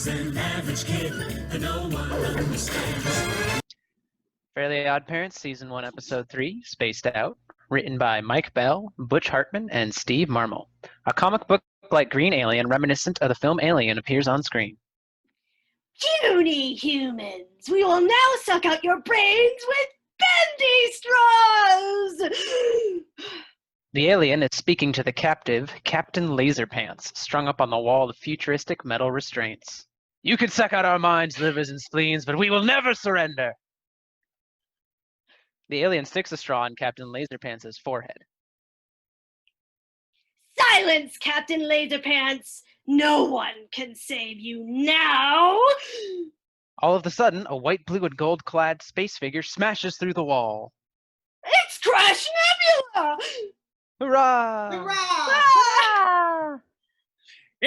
He's an average kid that no one understands. Fairly Odd Parents, Season 1, Episode 3, Spaced Out, written by Mike Bell, Butch Hartman, and Steve Marmel. A comic book-like green alien reminiscent of the film Alien appears on screen. Puny humans, we will now suck out your brains with bendy straws! The alien is speaking to the captive, Captain Laserpants, strung up on the wall of futuristic metal restraints. You can suck out our minds, livers, and spleens, but we will never surrender! The alien sticks a straw in Captain Laserpants' forehead. Silence, Captain Laserpants! No one can save you now! All of a sudden, a white, blue, and gold-clad space figure smashes through the wall. It's Crash Nebula! Hurrah! Hurrah!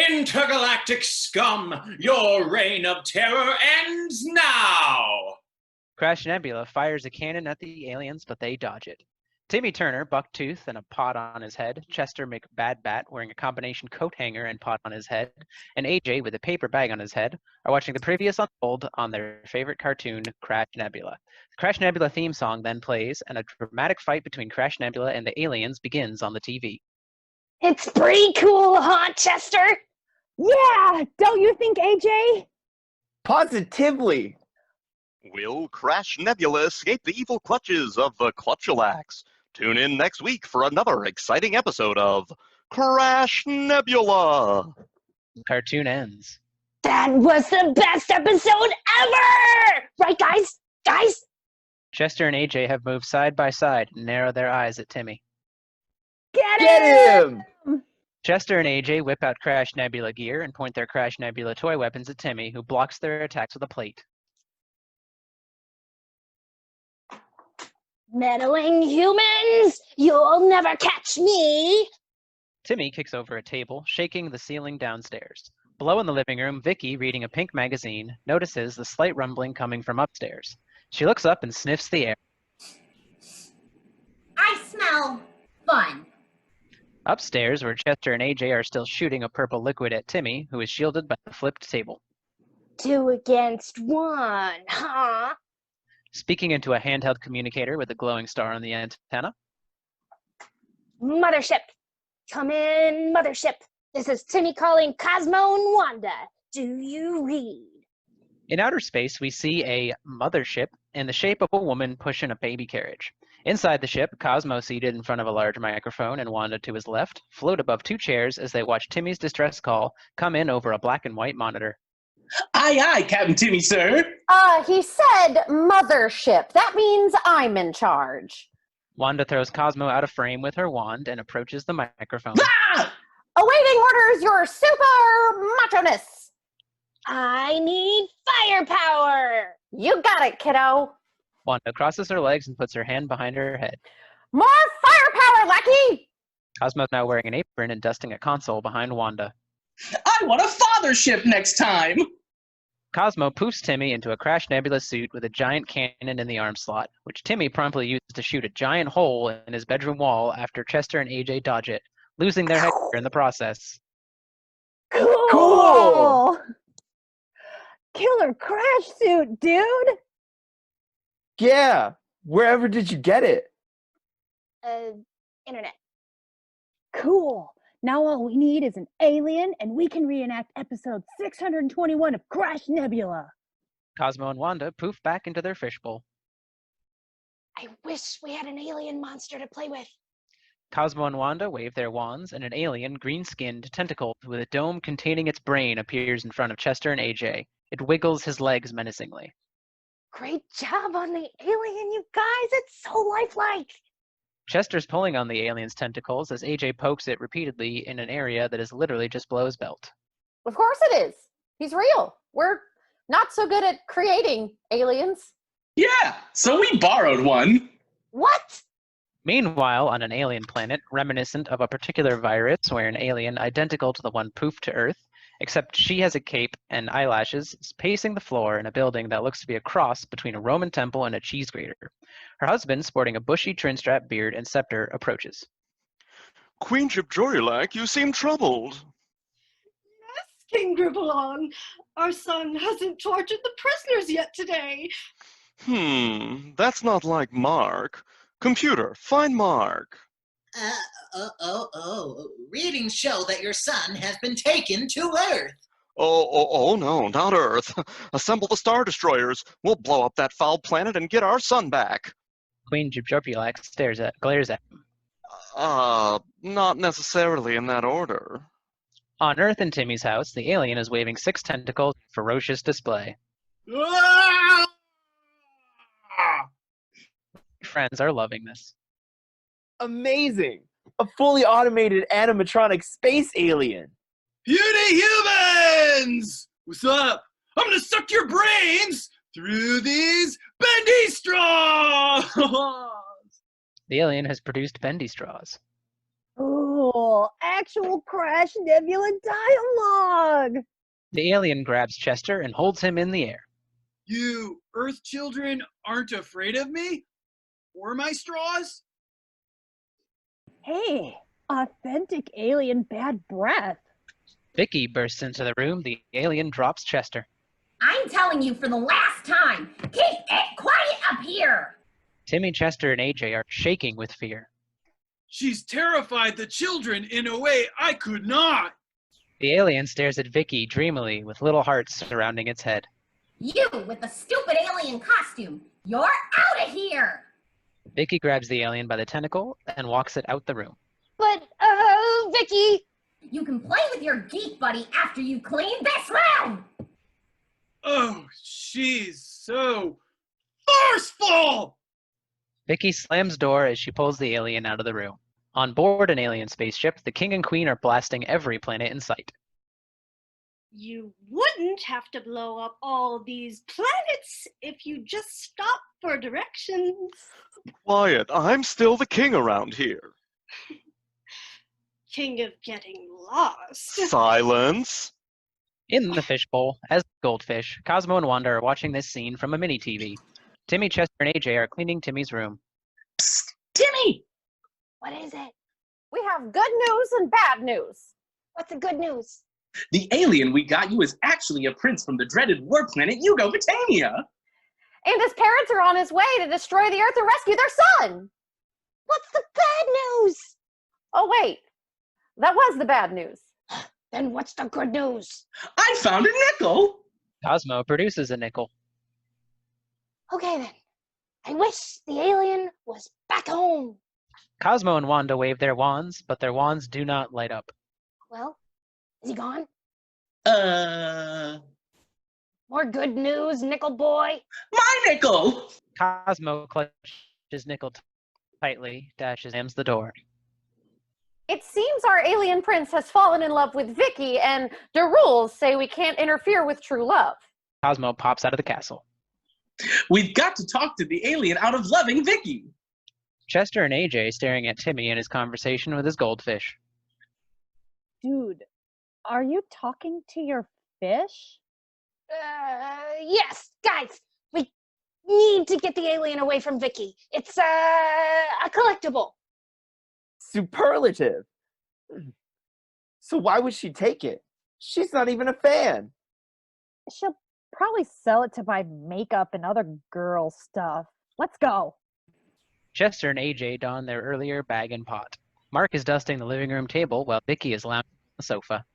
Intergalactic scum, your reign of terror ends now! Crash Nebula fires a cannon at the aliens, but they dodge it. Timmy Turner, bucktooth and a pot on his head, Chester McBadbat wearing a combination coat hanger and pot on his head, and AJ with a paper bag on his head are watching the previous unfold on their favorite cartoon, Crash Nebula. The Crash Nebula theme song then plays, and a dramatic fight between Crash Nebula and the aliens begins on the TV. It's pretty cool, huh, Chester? Yeah, don't you think, AJ? Positively. Will Crash Nebula escape the evil clutches of the Clutchulax? Tune in next week for another exciting episode of Crash Nebula. The cartoon ends. That was the best episode ever! Right, guys? Guys? Chester and AJ have moved side by side and narrow their eyes at Timmy. Get him! Chester and AJ whip out Crash Nebula gear and point their Crash Nebula toy weapons at Timmy, who blocks their attacks with a plate. Meddling humans! You'll never catch me! Timmy kicks over a table, shaking the ceiling downstairs. Below in the living room, Vicky, reading a pink magazine, notices the slight rumbling coming from upstairs. She looks up and sniffs the air. I smell fun. Upstairs, where Chester and AJ are still shooting a purple liquid at Timmy, who is shielded by the flipped table. 2 against 1, huh? Speaking into a handheld communicator with a glowing star on the antenna. Mothership! Come in, Mothership! This is Timmy calling Cosmo and Wanda. Do you read? In outer space, we see a mothership in the shape of a woman pushing a baby carriage. Inside the ship, Cosmo, seated in front of a large microphone, and Wanda to his left, float above 2 chairs as they watch Timmy's distress call come in over a black and white monitor. Aye, aye, Captain Timmy, sir. He said mothership. That means I'm in charge. Wanda throws Cosmo out of frame with her wand and approaches the microphone. Ah! Awaiting orders, your super macho-ness. I need firepower! You got it, kiddo. Wanda crosses her legs and puts her hand behind her head. More firepower, lackey! Cosmo's now wearing an apron and dusting a console behind Wanda. I want a fathership next time. Cosmo poofs Timmy into a Crash Nebula suit with a giant cannon in the arm slot, which Timmy promptly uses to shoot a giant hole in his bedroom wall after Chester and AJ dodge it, losing their headgear in the process. Cool! Killer crash suit, dude! Yeah, wherever did you get it? Internet. Cool. Now all we need is an alien, and we can reenact episode 621 of Crash Nebula. Cosmo and Wanda poof back into their fishbowl. I wish we had an alien monster to play with. Cosmo and Wanda wave their wands, and an alien, green-skinned, tentacled, with a dome containing its brain appears in front of Chester and AJ. It wiggles his legs menacingly. Great job on the alien, you guys! It's so lifelike! Chester's pulling on the alien's tentacles as AJ pokes it repeatedly in an area that is literally just below his belt. Of course it is. He's real. We're not so good at creating aliens. Yeah, so we borrowed one. What? Meanwhile, on an alien planet, reminiscent of a particular virus where an alien identical to the one poofed to Earth, except she has a cape and eyelashes, is pacing the floor in a building that looks to be a cross between a Roman temple and a cheese grater. Her husband, sporting a bushy chin-strap beard and scepter, approaches. Queenship Joylak, you seem troubled. King group along. Our son hasn't tortured the prisoners yet today. That's not like Mark. Computer, find Mark. Readings show that your son has been taken to Earth. Oh, no, not Earth. Assemble the Star Destroyers. We'll blow up that foul planet and get our son back. Queen Jupjopulax glares at him. Not necessarily in that order. On Earth in Timmy's house, the alien is waving 6 tentacles in ferocious display. Friends are loving this. Amazing! A fully automated animatronic space alien. Puny humans! What's up? I'm gonna suck your brains through these bendy straws! The alien has produced bendy straws. Cool. Actual Crash Nebula dialogue. The alien grabs Chester and holds him in the air. You Earth children aren't afraid of me? Or my straws? Hey, authentic alien bad breath. Vicky bursts into the room. The alien drops Chester. I'm telling you for the last time, keep it quiet up here! Timmy, Chester, and AJ are shaking with fear. She's terrified the children in a way I could not. The alien stares at Vicky dreamily with little hearts surrounding its head. You with the stupid alien costume, you're out of here! Vicky grabs the alien by the tentacle and walks it out the room. But, Vicky! You can play with your geek buddy after you clean this room! Oh, she's so forceful! Vicky slams door as she pulls the alien out of the room. On board an alien spaceship, the king and queen are blasting every planet in sight. You wouldn't have to blow up all these planets if you just stopped for directions. Quiet, I'm still the king around here. King of getting lost. Silence. In the fishbowl, as goldfish, Cosmo and Wanda are watching this scene from a mini-TV. Timmy, Chester, and AJ are cleaning Timmy's room. Psst, Timmy! What is it? We have good news and bad news. What's the good news? The alien we got you is actually a prince from the dreaded war planet Yugovatania. And his parents are on his way to destroy the Earth and rescue their son. What's the bad news? Oh, wait. That was the bad news. Then what's the good news? I found a nickel. Cosmo produces a nickel. Okay then. I wish the alien was back home. Cosmo and Wanda wave their wands, but their wands do not light up. Well, is he gone? More good news, Nickel Boy. My nickel! Cosmo clutches Nickel tightly, slams the door. It seems our alien prince has fallen in love with Vicky, and the rules say we can't interfere with true love. Cosmo pops out of the castle. We've got to talk to the alien out of loving Vicky. Chester and AJ staring at Timmy in his conversation with his goldfish. Dude, are you talking to your fish? Yes, guys, we need to get the alien away from Vicky. It's a collectible. Superlative. So why would she take it? She's not even a fan. She'll probably sell it to buy makeup and other girl stuff. Let's go. Chester and AJ don their earlier bag and pot. Mark is dusting the living room table while Vicky is lounging on the sofa.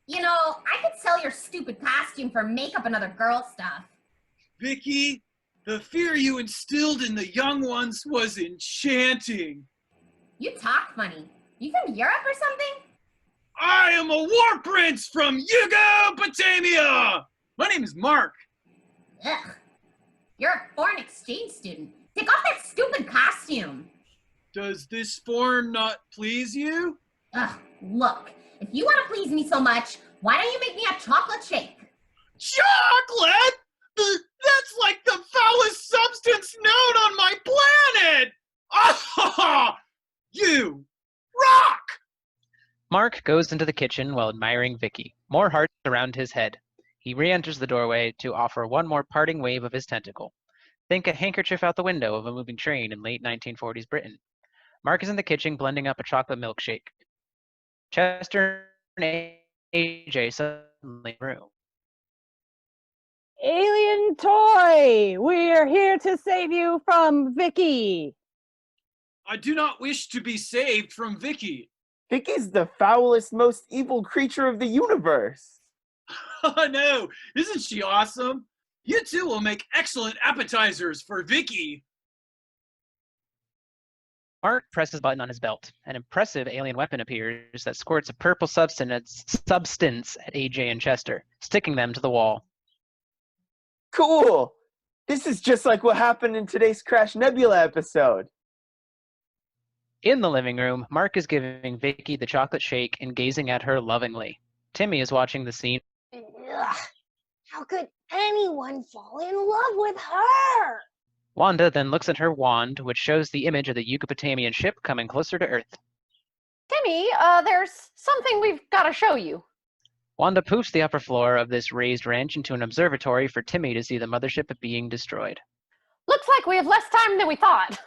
You know, I could sell your stupid costume for makeup and other girl stuff. Vicky, the fear you instilled in the young ones was enchanting. You talk funny. You from Europe or something? I am a war prince from Yugopatamia! My name is Mark. Ugh. You're a foreign exchange student. Take off that stupid costume. Does this form not please you? Ugh, look. If you want to please me so much, why don't you make me a chocolate shake? Chocolate? That's like the foulest substance known on my planet! Ah! You rock! Mark goes into the kitchen while admiring Vicky. More hearts surround his head. He re-enters the doorway to offer one more parting wave of his tentacle. Think a handkerchief out the window of a moving train in late 1940s Britain. Mark is in the kitchen blending up a chocolate milkshake. Chester and AJ suddenly in the room. Alien toy! We're here to save you from Vicky! I do not wish to be saved from Vicky. Vicky's the foulest, most evil creature of the universe. Oh no, isn't she awesome? You two will make excellent appetizers for Vicky. Mark presses a button on his belt. An impressive alien weapon appears that squirts a purple substance at AJ and Chester, sticking them to the wall. Cool! This is just like what happened in today's Crash Nebula episode. In the living room, Mark is giving Vicky the chocolate shake and gazing at her lovingly. Timmy is watching the scene. Ugh, how could anyone fall in love with her? Wanda then looks at her wand, which shows the image of the Yucatanian ship coming closer to Earth. Timmy, there's something we've got to show you. Wanda poofs the upper floor of this raised ranch into an observatory for Timmy to see the mothership being destroyed. Looks like we have less time than we thought.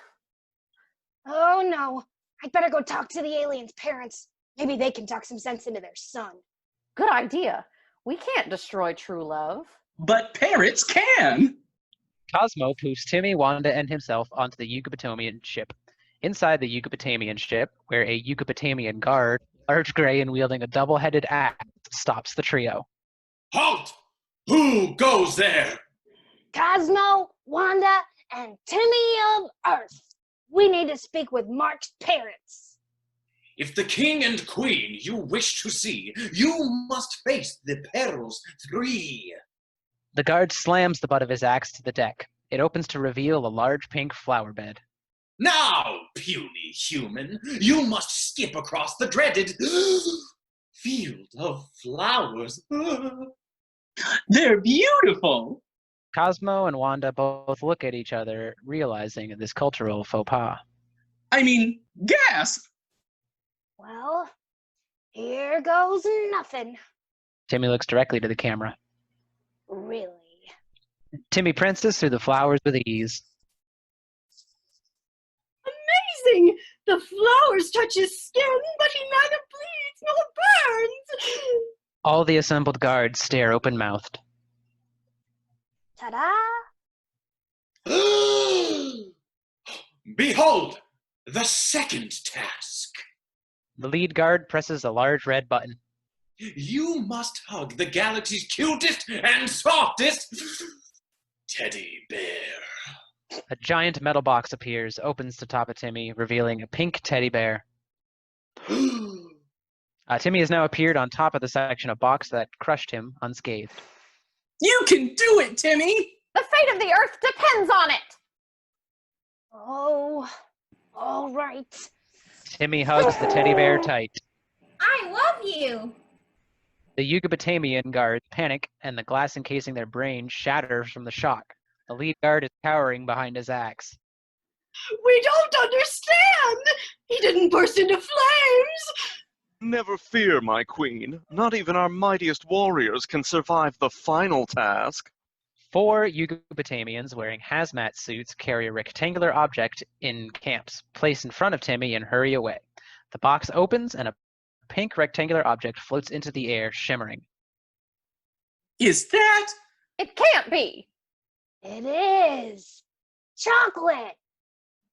Oh no, I'd better go talk to the aliens' parents. Maybe they can talk some sense into their son. Good idea. We can't destroy true love. But parrots can! Cosmo poofs Timmy, Wanda, and himself onto the Yucatanian ship. Inside the Yucatanian ship, where a Yucatanian guard, large gray and wielding a double-headed axe, stops the trio. Halt! Who goes there? Cosmo, Wanda, and Timmy of Earth. We need to speak with Mark's parents. If the king and queen you wish to see, you must face the perils 3. The guard slams the butt of his axe to the deck. It opens to reveal a large pink flower bed. Now, puny human, you must skip across the dreaded field of flowers. They're beautiful! Cosmo and Wanda both look at each other, realizing this cultural faux pas. I mean, gasp! Well, here goes nothing. Timmy looks directly to the camera. Really. Timmy prances through the flowers with ease. Amazing! The flowers touch his skin, but he neither bleeds nor burns. All the assembled guards stare open-mouthed. Ta-da! Behold, the second task. The lead guard presses a large red button. You must hug the galaxy's cutest and softest teddy bear. A giant metal box appears, opens to top of Timmy, revealing a pink teddy bear. Timmy has now appeared on top of the section of box that crushed him unscathed. You can do it, Timmy! The fate of the Earth depends on it! Oh, all right. Timmy hugs the teddy bear tight. I love you! The Yucatanian guards panic, and the glass encasing their brain shatters from the shock. The lead guard is cowering behind his axe. We don't understand! He didn't burst into flames! Never fear, my queen. Not even our mightiest warriors can survive the final task. 4 Yucatanians wearing hazmat suits carry a rectangular object in camps, place in front of Timmy, and hurry away. The box opens, and a pink rectangular object floats into the air, shimmering. Is that? It can't be! It is. Chocolate!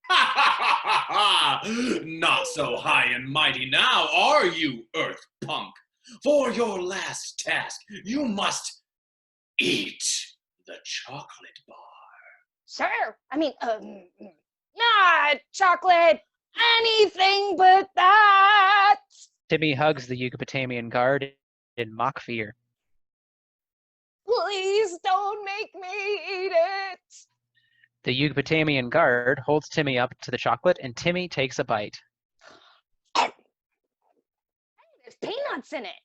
Ha ha ha ha ha! Not so high and mighty now, are you, Earth punk? For your last task, you must eat the chocolate bar. Sure. I mean, not chocolate. Anything but that. Timmy hugs the Yucatanian guard in mock fear. Please don't make me eat it. The Yucatanian guard holds Timmy up to the chocolate, and Timmy takes a bite. Hey, there's peanuts in it.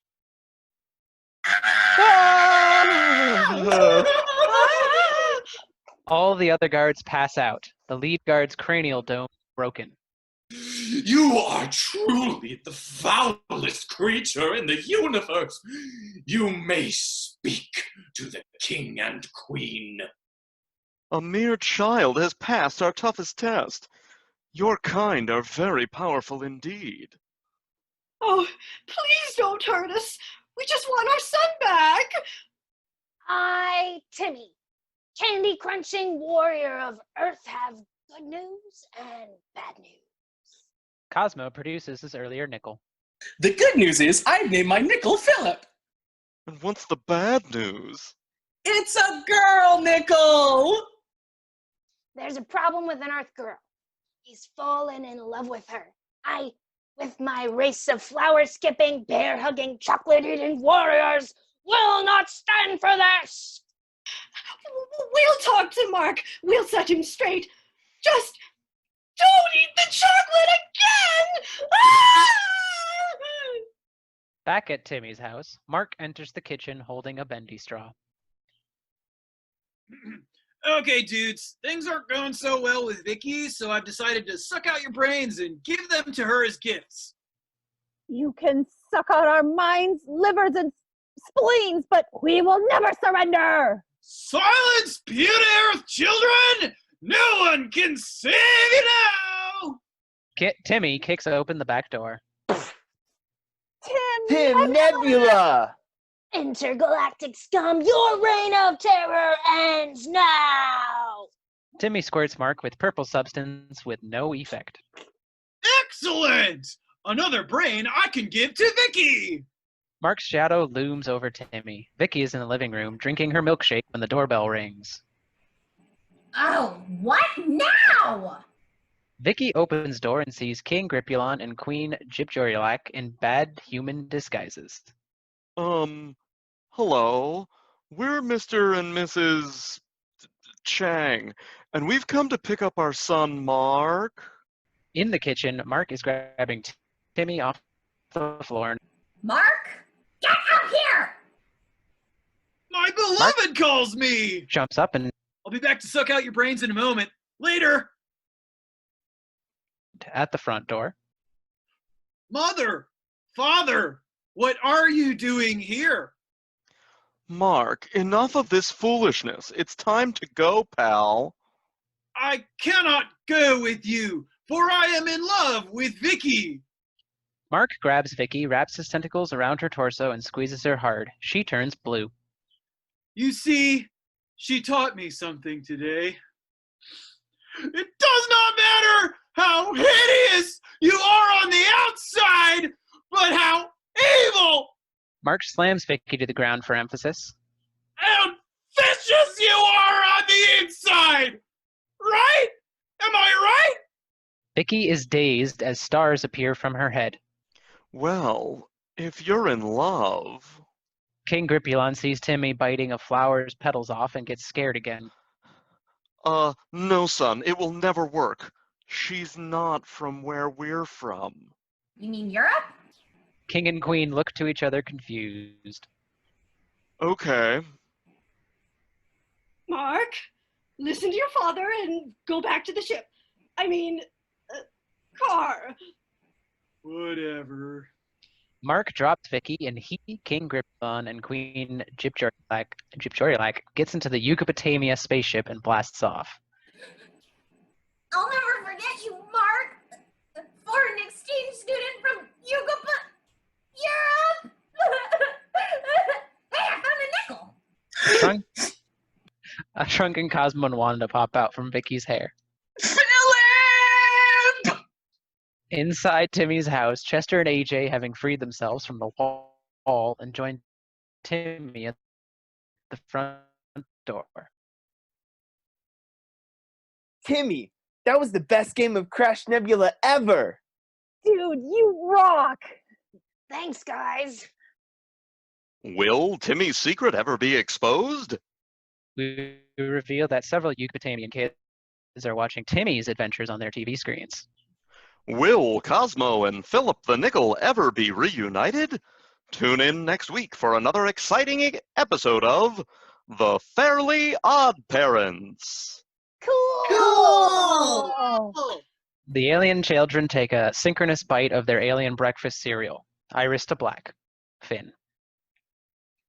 All the other guards pass out. The lead guard's cranial dome is broken. You are truly the foulest creature in the universe. You may speak to the king and queen. A mere child has passed our toughest test. Your kind are very powerful indeed. Oh, please don't hurt us. We just want our son back. Timmy, candy crunching warrior of Earth, have good news and bad news. Cosmo produces his earlier nickel. The good news is I've named my nickel Philip. And what's the bad news? It's a girl nickel! There's a problem with an Earth girl. He's fallen in love with her. With my race of flower-skipping, bear-hugging, chocolate-eating warriors, will not stand for this! We'll talk to Mark. We'll set him straight. Just don't eat the chocolate again! Ah! Back at Timmy's house, Mark enters the kitchen holding a bendy straw. Okay, dudes, things aren't going so well with Vicky, so I've decided to suck out your brains and give them to her as gifts. You can suck out our minds, livers, and spleens, but we will never surrender! Silence, puny earth children! No one can save you now! Timmy kicks open the back door. Tim Nebula! Intergalactic scum, your reign of terror ends now! Timmy squirts Mark with purple substance with no effect. Excellent! Another brain I can give to Vicky! Mark's shadow looms over Timmy. Vicky is in the living room, drinking her milkshake when the doorbell rings. Oh, what now? Vicky opens door and sees King Gripulon and Queen Jipjorilak in bad human disguises. Hello. We're Mr. and Mrs. Chang, and we've come to pick up our son, Mark. In the kitchen, Mark is grabbing Timmy off the floor. Mark, get out here! My beloved calls me! Jumps up and I'll be back to suck out your brains in a moment. Later! at the front door. Mother! Father! What are you doing here? Mark, enough of this foolishness. It's time to go, pal. I cannot go with you, for I am in love with Vicky. Mark grabs Vicky, wraps his tentacles around her torso, and squeezes her hard. She turns blue. You see, she taught me something today. It does not matter how hideous you are on the outside, but how evil Mark slams Vicky to the ground for emphasis. and vicious you are on the inside. Right? Am I right? Vicky is dazed as stars appear from her head. Well, if you're in love... King Gripulon sees Timmy biting a flower's petals off and gets scared again. No, son, it will never work. She's not from where we're from. You mean Europe? King and Queen look to each other confused. Okay. Mark, listen to your father and go back to the ship. I mean, car. Whatever. Mark drops Vicky, and he, King Gripulon, and Queen Jipjorilak gets into the Yucatania spaceship and blasts off. I'll never forget you, Mark. A foreign exchange student from Europe. Hey, I found a nickel. A shrunken Cosmo and Wanda pop out from Vicky's hair. Philip! Inside Timmy's house, Chester and AJ, having freed themselves from the wall, and joined Timmy at the front door. Timmy, that was the best game of Crash Nebula ever! Dude, you rock! Thanks, guys. Will Timmy's secret ever be exposed? We reveal that several Yucatanian kids are watching Timmy's adventures on their TV screens. Will Cosmo and Philip the Nickel ever be reunited? Tune in next week for another exciting episode of The Fairly Odd Parents. Cool! The alien children take a synchronous bite of their alien breakfast cereal. Iris to black. Finn.